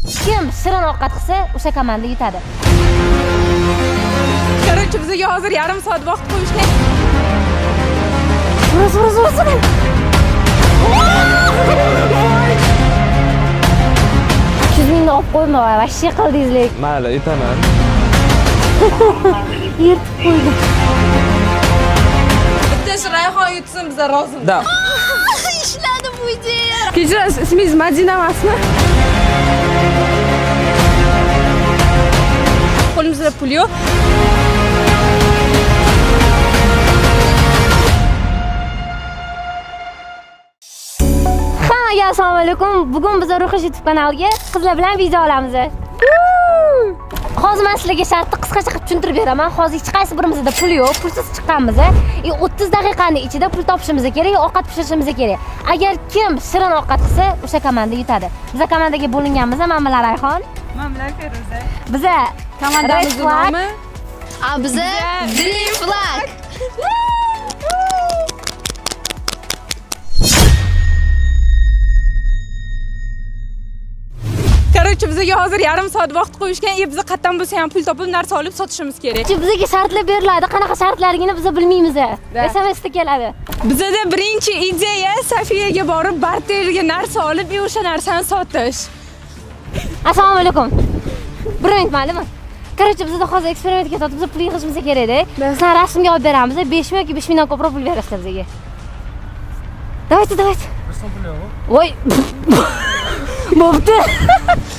Kim shirin ovqat qilsa, o'sha komanda yutadi. Короче, bizga hozir yarim soat vaqt qo'yishgan. Ura. 200 mingni olib qo'yma, vashshi qildingizlar. Mayli, yutaman. Yirtib qo'ydim. Bitta Rayhon yutsin, biz rozimiz. Da. Ishladi bu ideya. Kechirasiz, ismingiz Madina emasmi? Qo'limizda pul yo'q. Assalomu alaykum. Bugun biz Ruhish YouTube kanaliga qizlar bilan video olamiz. Hozir men sizlarga shartni qisqacha qilib tushuntirib beraman. Hozir hech qaysi birimizda pul yo'q, pulsiz chiqqanmiz. 30 daqiqaning ichida pul topishimiz kerak, ovqat pishirishimiz kerak. Agar kim shirin ovqat qilsa, o'sha komanda yutadi. Biz komandaga bo'linganmiz, men bilan Rayhon. Men bilan Feruza. Biz Komandamiz nomi? Biz Dream Flag. Короче, bizga hozir yarim soat vaqt qo'yishgan. Biz qayerdan bo'lsa ham pul topib narsa olib sotishimiz kerak. Bizga shartlar beriladi. Qanaqa shartlarligini biz bilmaymiz. SMSda keladi. Bizda birinchi ideya Safiyaga borib barterga narsa olib, o'sha narsani sotish. Assalomu alaykum. Bir minut ma'lummi? Короче, bizda hozir eksperimentga sotib, biz pul yig'ishimiz kerak-da. Sizlar rasmga olib beramiz. 5 ming yoki 5 mingdan ko'proq pul berasizlar bizga. Давайте. Voy. Bo'pti.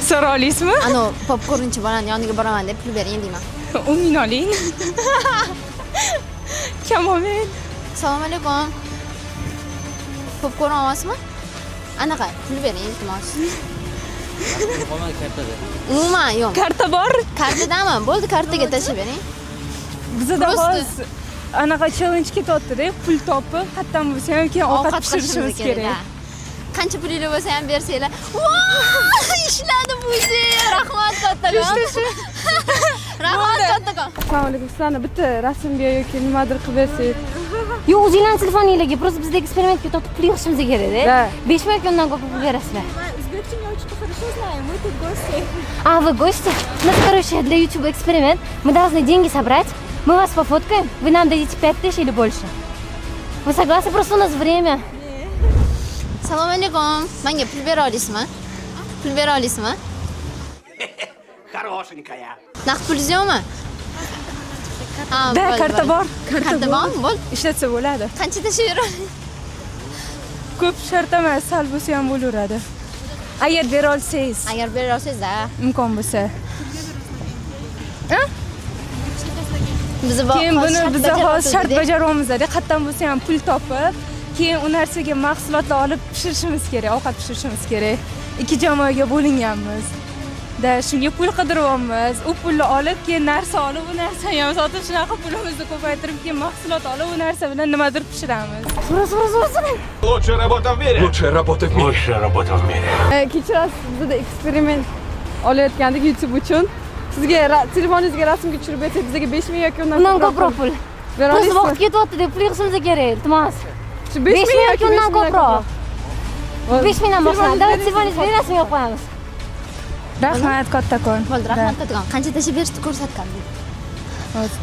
So'ra olasizmi? Ano popkornchi bolani yoniga boraman deb pul bering deyman. 10 ming oling. Kamomen. Assalomu alaykum. Popkorn olmasmi? Anaqa pul bering iltimos. Umuman yo'q. Karta bor? Kartadami? Bo'ldi, kartaga tashlab bering. Bizda hozir anaqa challenge ketyapti-da, pul topib, qayerdan bo'lsa ham keyin ovqat pishirishimiz kerak. Qancha pulingiz bo'lsa ham bersanglar. Voy, ishladi bu ideya. Rahmat kattakon. Rahmat kattakon. Assalomu alaykum. Sizlarni bitta rasmga yoki nimadir qilib bersangiz. Yo'q, o'zinglarning telefoningizga, просто bizda eksperimentga sotib pul yig'ishimiz kerak-da. 5 ming yoki undan ko'p pul berasizlar. O'zbekcha не очень хорошо знаем, мы тут гости. А вы гости? У нас, короче, для YouTube эксперимент. Мы должны деньги собрать. Мы вас пофоткаем. Вы нам дадите 5000 или больше. Вы согласны? Просто у нас время. Assalomu alaykum. Menga pul bera olasizmi? Pul bera olasizmi? Хорошенькая. Naqd pulingiz yo'qmi? Da, karta bor. Karta bormi? Bo'ldi. Ishlatsa bo'ladi. Qancha tashib beradi? Ko'p shart emas, sal bo'lsa ham bo'laveradi. Agar bera olsangiz, Agar bera olsangiz-da. imkon bo'lsa. Biz Keyin buni biz hozir shart bajaramiz-da, qayerdan bo'lsa ham pul topib, keyin u narsaga mahsulotlar olib pishirishimiz kerak, ovqat pishirishimiz kerak. Ikki jamoaga bo'linganmiz. Da shunga pul qidiryapmiz. U pulni olib, keyin narsa olib, u narsani ham sotib, shunaqa pulimizni ko'paytirib, keyin mahsulot olib, u narsa bilan nimadir pishiramiz. So'ra. Лучшая работа в мире. Лучшая работа в мире. Лучшая работа в мире. Kechirasiz, bizda eksperiment olayotgandik YouTube uchun. Sizga telefoningizga rasmga tushirib bersak, bizga 5 ming yoki Undan ko'proq pul. bera Biz vaqt olasizmi? ketyapti deb pul yig'ishimiz kerak. Iltimos. 5 5 ming yoki undan 5 mingdan ko'proq. 5 mingdan boshlaydi. Davlat telefoningizni rasmga olib qo'yamiz. Rahmat kattakon. Bo'ldi, rahmat kattakon. Qancha tashib berishni ko'rsatgan.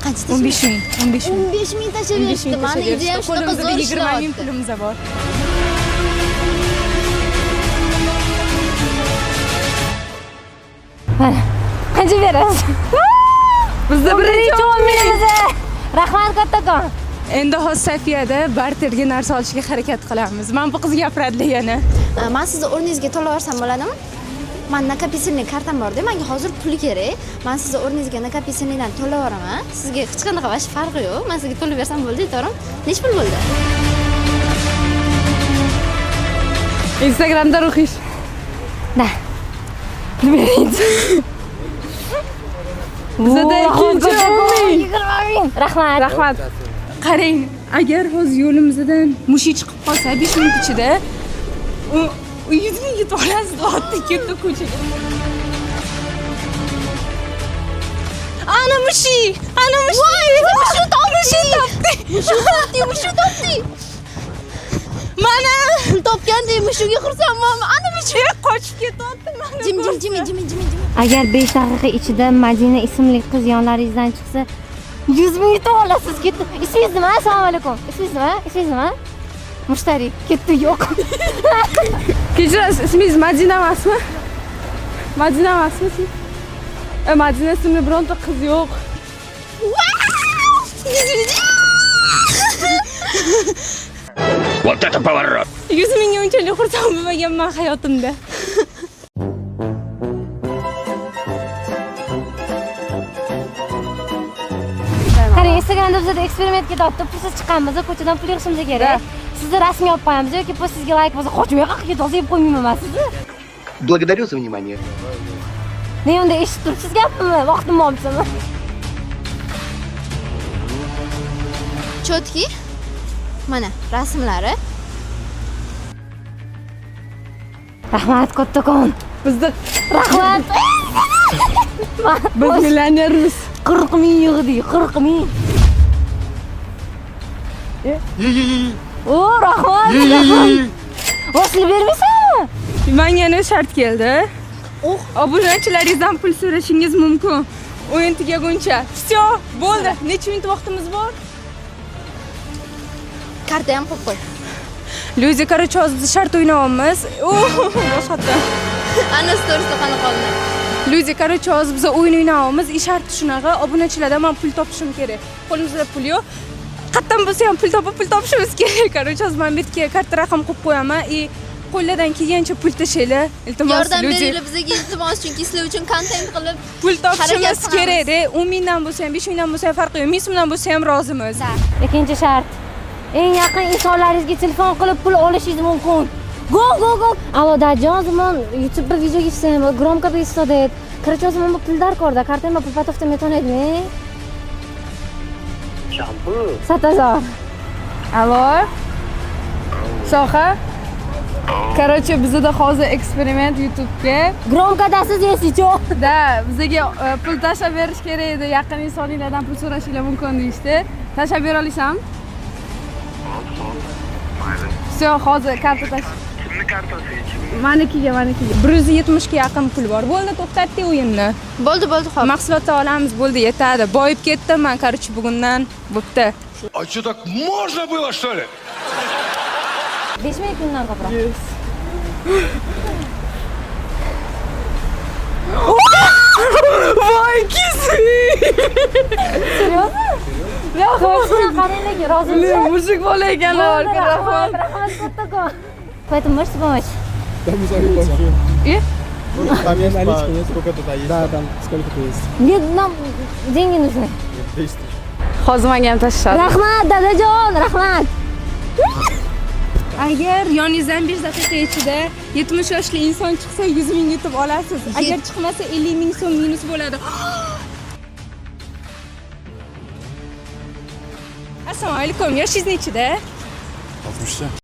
Qancha tashib 15 ming. 15 ming. 15 ming tashib berishdi. Mani ideyam shunaqa Qo'limizda zo'r 20 ming ishlayapti. pulimiz bor. Mana. Qancha berasiz? Bizda birinchi 10 mingimiz. Rahmat kattakon. Endi hozir Safiyada barterga narsa olishga harakat qilamiz. Men bu qiz gapiradi yana. Men sizni o'rningizga to'laversam bo'ladimi? Men nakopительный kartam bor-da, menga hozir pul kerak. Men sizni o'rningizga nakopительныйdan to'layveraman. Sizga hech qanaqa vash farqi yo'q. Men sizga to'lab bersam bo'ldi, to'g'rimi? Nech pul bo'ldi? Instagramda Ruhish. Da. Pul bering. Bizda 2 ming. Rahmat. Rahmat. Qarang, agar hozir yo'limizdan mushi chiqib qolsa 5 minut ichida u 100 ming yutib olasiz, otda ketdi ko'chaga. Ana mushi! Voy, mushi topdi! Mushu topdi. Mana Topgandek mushugiga xursandman. Ana mushuk. qochib ketyapti mana. Jim. Agar 5 daqiqa ichida Madina ismli qiz yonlaringizdan chiqsa, 100 ming yutib olasiz. Ketdi. Ismingiz nima? Assalomu alaykum. Ismingiz nima? Mushtari. Ketdi, yo'q. Kechirasiz, ismingiz Madina emasmi? Madina emasmi siz? Madina ismli bironta qiz yo'q. Вот это поворот! 100 mingga unchalik xursand bo'lmaganman hayotimda. Qarang, Instagramda bizda eksperiment ketyapti. Pulsiz chiqqanmiz, ko'chadan pul yig'ishimiz kerak. Sizni rasmga olib qo'yamiz yoki postingizga like bo'lsa, qochib yo'q ketasiz, yeb qo'ymayman sizni. Благодарю за внимание. Ne unda eshitib turibsiz gapimni? Vaqtim olibsizmi? Chotki. Mana rasmlari. Rahmat kattakon. Bizda Rahmat. biz millionermiz. 40 ming yig'dik, 40 ming. O, rahmat. Vasl bermaysanmi? Menga yana shart keldi. Obunachilaringizdan pul so'rashingiz mumkin. O'yin tugaguncha. Всё, bo'ldi. Necha minut vaqtimiz bor? Karta ham qo'yib qo'y. Luiza, короче, hozir biz shart o'ynayapmiz. Boshqatdan. Ana storiesda qanaqa qoldi? Luiza, короче, hozir biz o'yin o'ynayapmiz. Sharti shunaqa, obunachilardan men pul topishim kerak. Qo'limizda pul yo'q. Qayerdan bo'lsa ham pul topishimiz kerak. Короче, hozir men bu yerga karta raqam qo'yib qo'yaman. Qo'llardan kelgancha pul tashlaylar. Iltimos, Yordam Luiza. beringlar bizga iltimos, chunki sizlar uchun kontent qilib Pul topishimiz harakat qilamiz. kerak-da. 10 mingdan bo'lsa ham, 5 mingdan bo'lsa ham farqi yo'q. 1000 so'mdan bo'lsa ham rozimiz. Ikkinchi shart. Eng yaqin insonlaringizga telefon qilib pul olishingiz mumkin. Go. Allo, Dajon, zaman YouTube bir video gitsem, громко пристает. Короче, zaman bu pullar korda. Kartama pul patofta metonedmi? Shampoo. Satazor. Allo. Soha. Короче, bizda hozir eksperiment YouTube'ga. Громко dasiz yesicho. Da, bizga pul tashlab berish kerak edi. Yaqin insonlardan pul so'rashinglar mumkin deyishdi. Tashlab bera olasizmi? Всё, hozir karta tash. Kimni kartasi? Manikiga. 170 ga yaqin pul bor. Bo'ldi, to'xtatdi o'yinni. Bo'ldi, hop. Mahsulot olamiz, bo'ldi, yetadi. Boyib ketdim men, короче, bugundan. Bo'pti. А что, так можно было, что ли? 5 ming kundan ko'proq. Voy, kismi! Серьезно? Ko'rsana qaranglarga, rozimisiz? Mushuk bola ekanlar, Rahmat kattakon. Поэтому можете помочь? Там мы сами платим. И? Там есть наличка, нет, сколько туда есть? Да, там сколько-то есть. Нет, нам деньги нужны. 10 тысяч. Hozir menga ham tashlashadi. Rahmat, dadajon, rahmat. Agar yoningizdan 5 daqiqa ichida 70 yoshli inson chiqsa 100 ming yutib olasiz. Agar chiqmasa 50 ming so'm minus bo'ladi. Assalomu alaykum. Yoshingiz nechida? 60'ta.